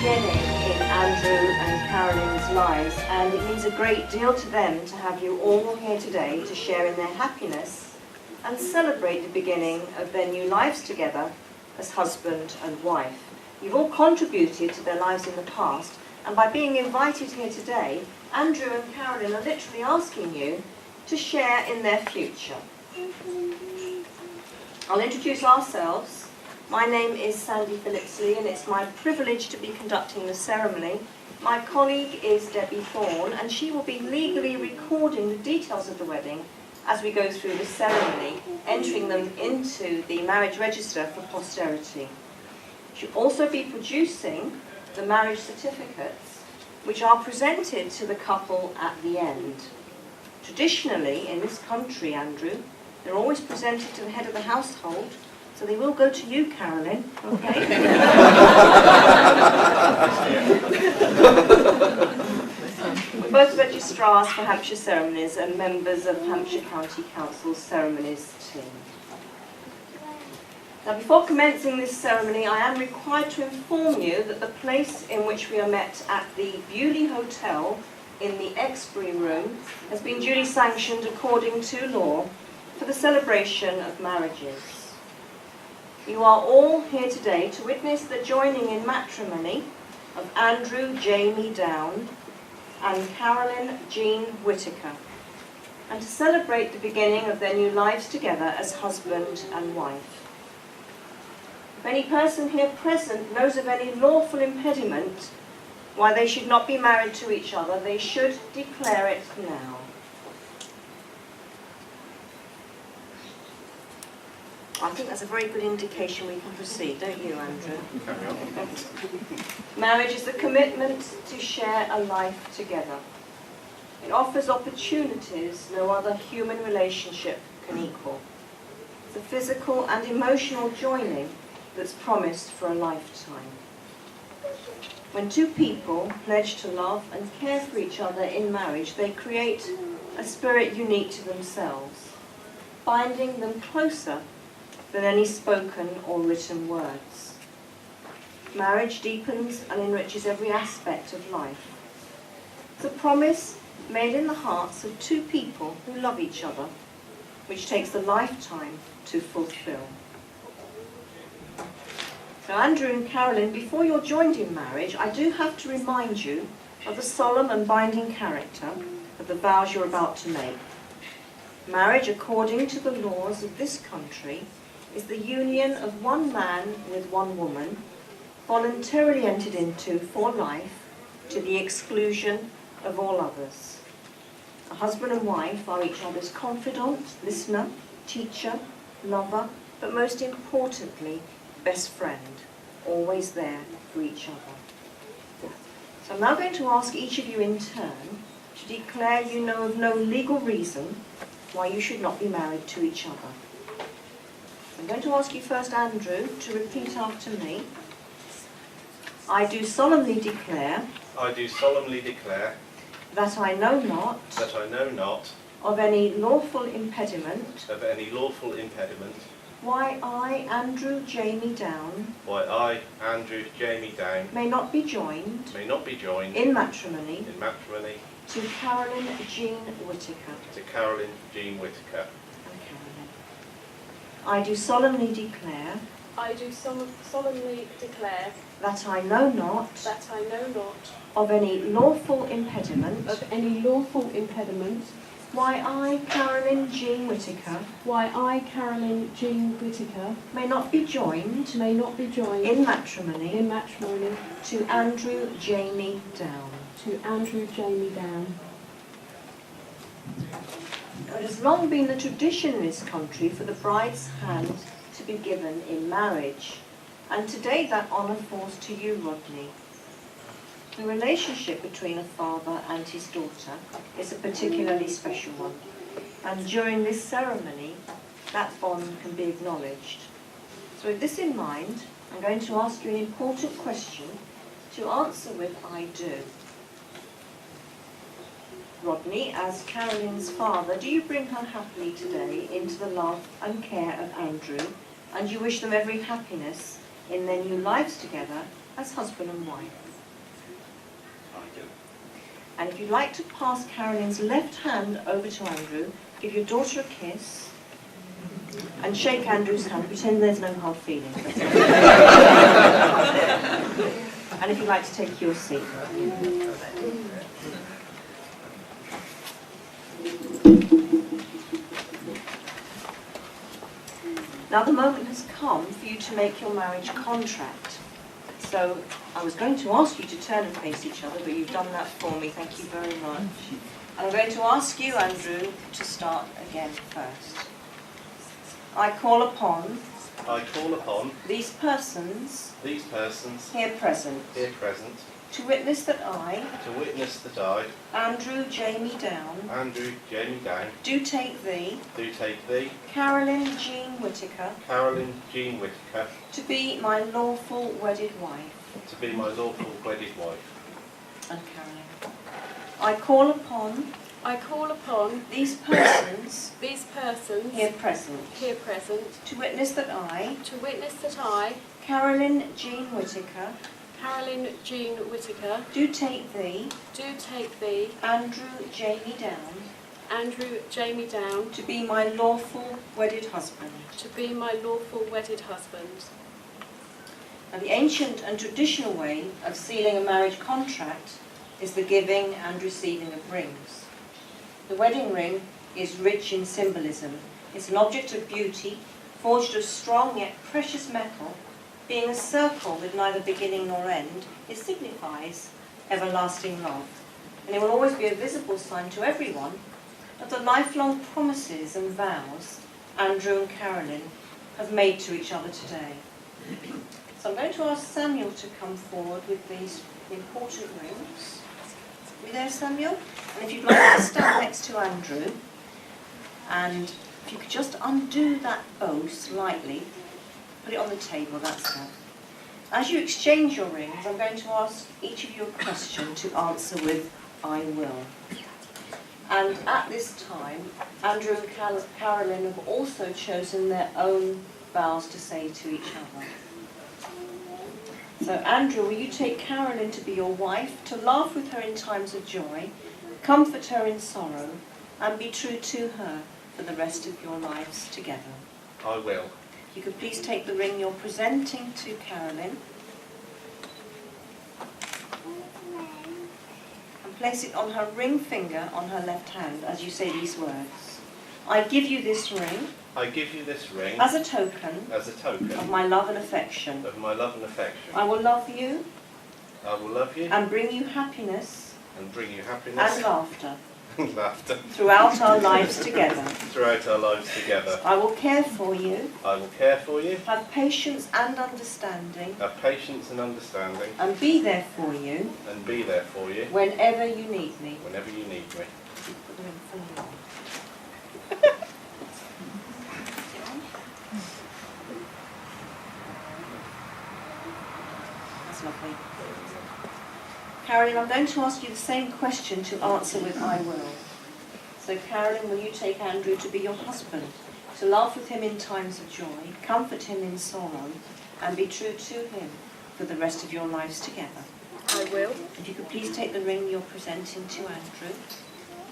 beginning in Andrew and Carolyn's lives, and it means a great deal to them to have you all here today to share in their happiness and celebrate the beginning of their new lives together as husband and wife. You've all contributed to their lives in the past, and by being invited here today, Andrew and Carolyn are literally asking you to share in their future. I'll introduce ourselves. My name is Sandy Phillipsley, and it's my privilege to be conducting the ceremony. My colleague is Debbie Thorne, and she will be legally recording the details of the wedding as we go through the ceremony, entering them into the marriage register for posterity. She'll also be producing the marriage certificates, which are presented to the couple at the end. Traditionally, in this country, Andrew, they're always presented to the head of the household, so they will go to you, Carolyn, okay? We're both registrars for Hampshire ceremonies and members of Hampshire County Council's ceremonies team. Now, before commencing this ceremony, I am required to inform you that the place in which we are met at the Bewley Hotel in the Exbury Room has been duly sanctioned according to law for the celebration of marriages. You are all here today to witness the joining in matrimony of Andrew Jamie Down and Carolyn Jean Whittaker, and to celebrate the beginning of their new lives together as husband and wife. If any person here present knows of any lawful impediment why they should not be married to each other, they should declare it now. I think that's a very good indication we can proceed, don't you, Andrew? Carry on. Marriage is the commitment to share a life together. It offers opportunities no other human relationship can equal. It's a physical and emotional joining that's promised for a lifetime. When two people pledge to love and care for each other in marriage, they create a spirit unique to themselves, binding them closer than any spoken or written words. Marriage deepens and enriches every aspect of life. It's a promise made in the hearts of two people who love each other, which takes a lifetime to fulfill. Now, Andrew and Carolyn, before you're joined in marriage, I do have to remind you of the solemn and binding character of the vows you're about to make. Marriage, according to the laws of this country, is the union of one man with one woman, voluntarily entered into for life to the exclusion of all others. A husband and wife are each other's confidant, listener, teacher, lover, but most importantly, best friend, always there for each other. So I'm now going to ask each of you in turn to declare you know of no legal reason why you should not be married to each other. I'm going to ask you first, Andrew, to repeat after me. I do solemnly declare. I do solemnly declare. That I know not. That I know not. Of any lawful impediment. Of any lawful impediment. Why I, Andrew Jamie Down. Why I, Andrew Jamie Down. May not be joined. May not be joined. In matrimony. In matrimony. To Carolyn Jean Whittaker. To Carolyn Jean Whittaker. I do solemnly declare. I do solemnly declare. That I know not. That I know not. Of any lawful impediment. Of any lawful impediment. Why I, Carolyn Jean Whittaker. Why I, Carolyn Jean Whittaker. May not be joined. May not be joined. In matrimony. In matrimony. To Andrew Jamie Down. To Andrew Jamie Down. It has long been the tradition in this country for the bride's hand to be given in marriage, and today that honour falls to you, Rodney. The relationship between a father and his daughter is a particularly special one, and during this ceremony that bond can be acknowledged. So with this in mind, I'm going to ask you an important question to answer with I do. Rodney, as Carolyn's father, do you bring her happily today into the love and care of Andrew, and you wish them every happiness in their new lives together as husband and wife? And if you'd like to pass Carolyn's left hand over to Andrew, give your daughter a kiss, and shake Andrew's hand, pretend there's no hard feelings. And if you'd like to take your seat. Now the moment has come for you to make your marriage contract. So I was going to ask you to turn and face each other, but you've done that for me. Thank you very much. And I'm going to ask you, Andrew, to start again first. I call upon these persons here present to witness that I, Andrew Jamie Down, do take thee, Carolyn Jean Whittaker, to be my lawful wedded wife. And Carolyn. I call upon these persons here present to witness that I, Carolyn Jean Whittaker, do take thee, Andrew Jamie Down, to be my lawful wedded husband. Now, the ancient and traditional way of sealing a marriage contract is the giving and receiving of rings. The wedding ring is rich in symbolism. It's an object of beauty, forged of strong yet precious metal. Being a circle with neither beginning nor end, it signifies everlasting love. And it will always be a visible sign to everyone of the lifelong promises and vows Andrew and Carolyn have made to each other today. So I'm going to ask Samuel to come forward with these important rings. Are you there, Samuel? And if you'd like to stand next to Andrew, and if you could just undo that bow slightly, put it on the table, that's that. As you exchange your rings, I'm going to ask each of you a question to answer with, I will. And at this time, Andrew and Carolyn have also chosen their own vows to say to each other. So Andrew, will you take Carolyn to be your wife, to laugh with her in times of joy, comfort her in sorrow, and be true to her for the rest of your lives together? I will. You could please take the ring you're presenting to Carolyn and place it on her ring finger on her left hand as you say these words. I give you this ring as a token of my love and affection. I will love you and bring you happiness and laughter throughout our lives together. I will care for you. Have patience and understanding. And be there for you. Whenever you need me. That's lovely. Carolyn, I'm going to ask you the same question to answer with I will. So Carolyn, will you take Andrew to be your husband, to laugh with him in times of joy, comfort him in sorrow, and be true to him for the rest of your lives together? I will. If you could please take the ring you're presenting to Andrew,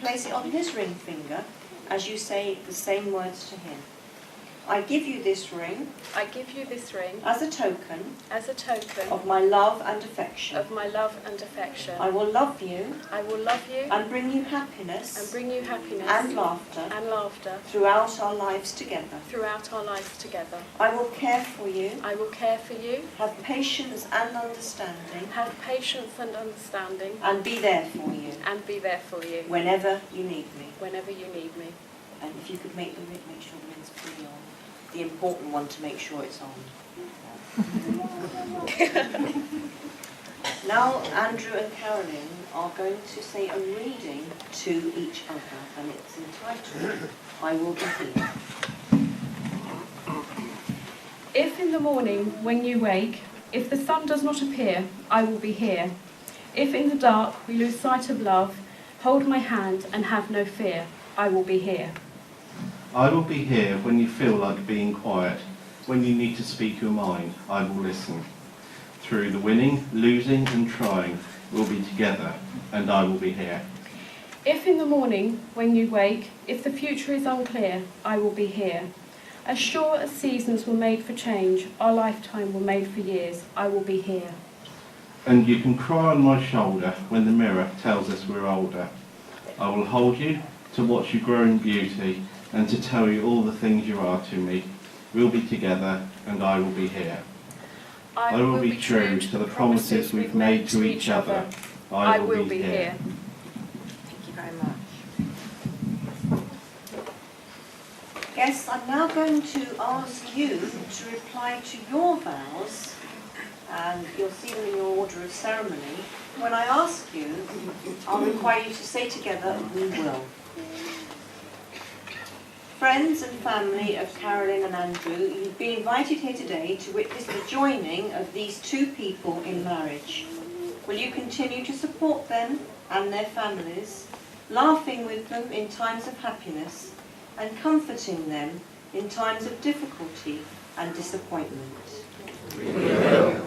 place it on his ring finger as you say the same words to him. I give you this ring as a token of my love and affection. I will love you and bring you happiness and laughter throughout our lives together. I will care for you. Have patience and understanding. And be there for you. Whenever you need me. And if you could make sure the ring's fully on. The important one to make sure it's on. Now Andrew and Carolyn are going to say a reading to each other, and it's entitled, I Will Be Here. If in the morning when you wake, if the sun does not appear, I will be here. If in the dark we lose sight of love, hold my hand and have no fear, I will be here. I will be here when you feel like being quiet, when you need to speak your mind, I will listen. Through the winning, losing and trying, we'll be together, and I will be here. If in the morning, when you wake, if the future is unclear, I will be here. As sure as seasons were made for change, our lifetime were made for years, I will be here. And you can cry on my shoulder when the mirror tells us we're older. I will hold you to watch you grow in beauty and to tell you all the things you are to me. We'll be together, and I will be here. I will be true to the promises we've made to each other. I will be here. Thank you very much. Yes, I'm now going to ask you to reply to your vows, and you'll see them in your order of ceremony. When I ask you, I'll require you to say together, "We will." Friends and family of Carolyn and Andrew, you've been invited here today to witness the joining of these two people in marriage. Will you continue to support them and their families, laughing with them in times of happiness and comforting them in times of difficulty and disappointment? We will.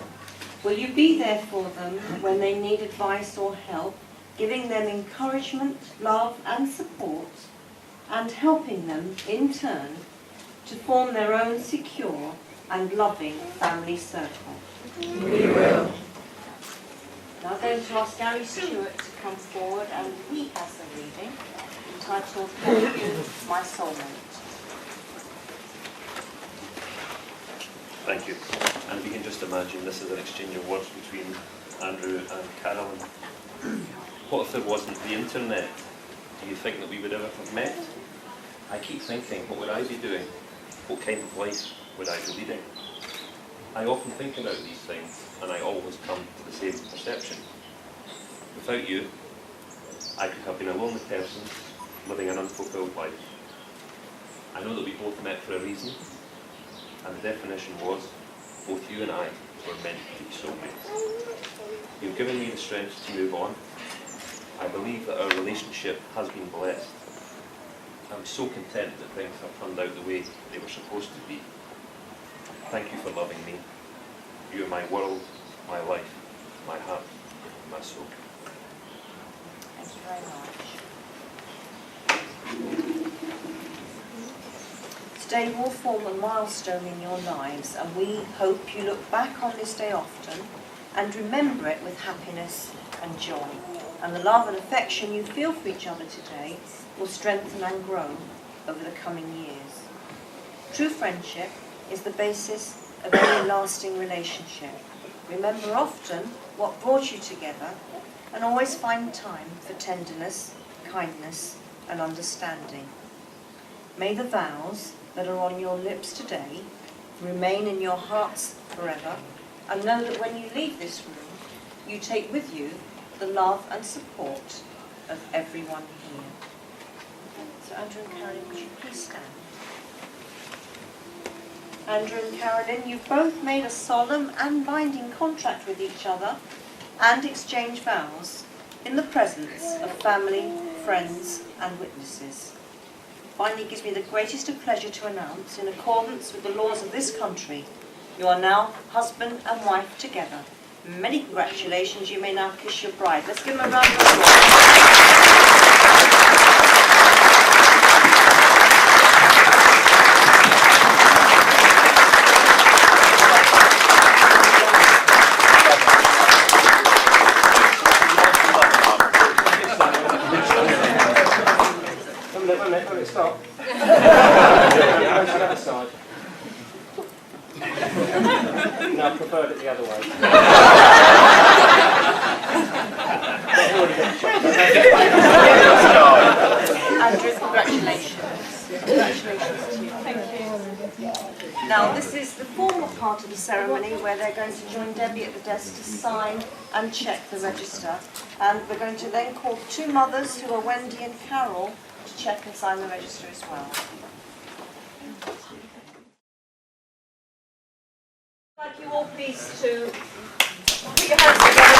Will you be there for them when they need advice or help, giving them encouragement, love and support, and helping them, in turn, to form their own secure and loving family circle? We will. Now I'm going to ask Gary Stewart to come forward, and he has a reading entitled "For You, My Soulmate." Thank you. And if you can just imagine, this is an exchange of words between Andrew and Carolyn. What if there wasn't the internet? Do you think that we would ever have met? I keep thinking, what would I be doing? What kind of life would I be leading? I often think about these things, and I always come to the same perception. Without you, I could have been a lonely person living an unfulfilled life. I know that we both met for a reason, and the definition was, both you and I were meant to be soulmates. You've given me the strength to move on. I believe that our relationship has been blessed. I'm so content that things have turned out the way they were supposed to be. Thank you for loving me. You are my world, my life, my heart, my soul. Thank you very much. Today will form a milestone in your lives, and we hope you look back on this day often and remember it with happiness and joy. And the love and affection you feel for each other today will strengthen and grow over the coming years. True friendship is the basis of any lasting relationship. Remember often what brought you together, and always find time for tenderness, kindness and understanding. May the vows that are on your lips today remain in your hearts forever, and know that when you leave this room, you take with you the love and support of everyone here. So Andrew and Carolyn, would you please stand? Andrew and Carolyn, you've both made a solemn and binding contract with each other and exchanged vows in the presence of family, friends and witnesses. Finally, it gives me the greatest of pleasure to announce, in accordance with the laws of this country, you are now husband and wife together. Many congratulations. You may now kiss your bride. Let's give them a round of applause. Stop. Yeah, the other side. No, I preferred it the other way. Andrew, congratulations. Congratulations to you. Thank you. Now, this is the formal part of the ceremony where they're going to join Debbie at the desk to sign and check the register. And we're going to then call two mothers, who are Wendy and Carol, to check and sign the register as well. I'd like you all please to put your hands together.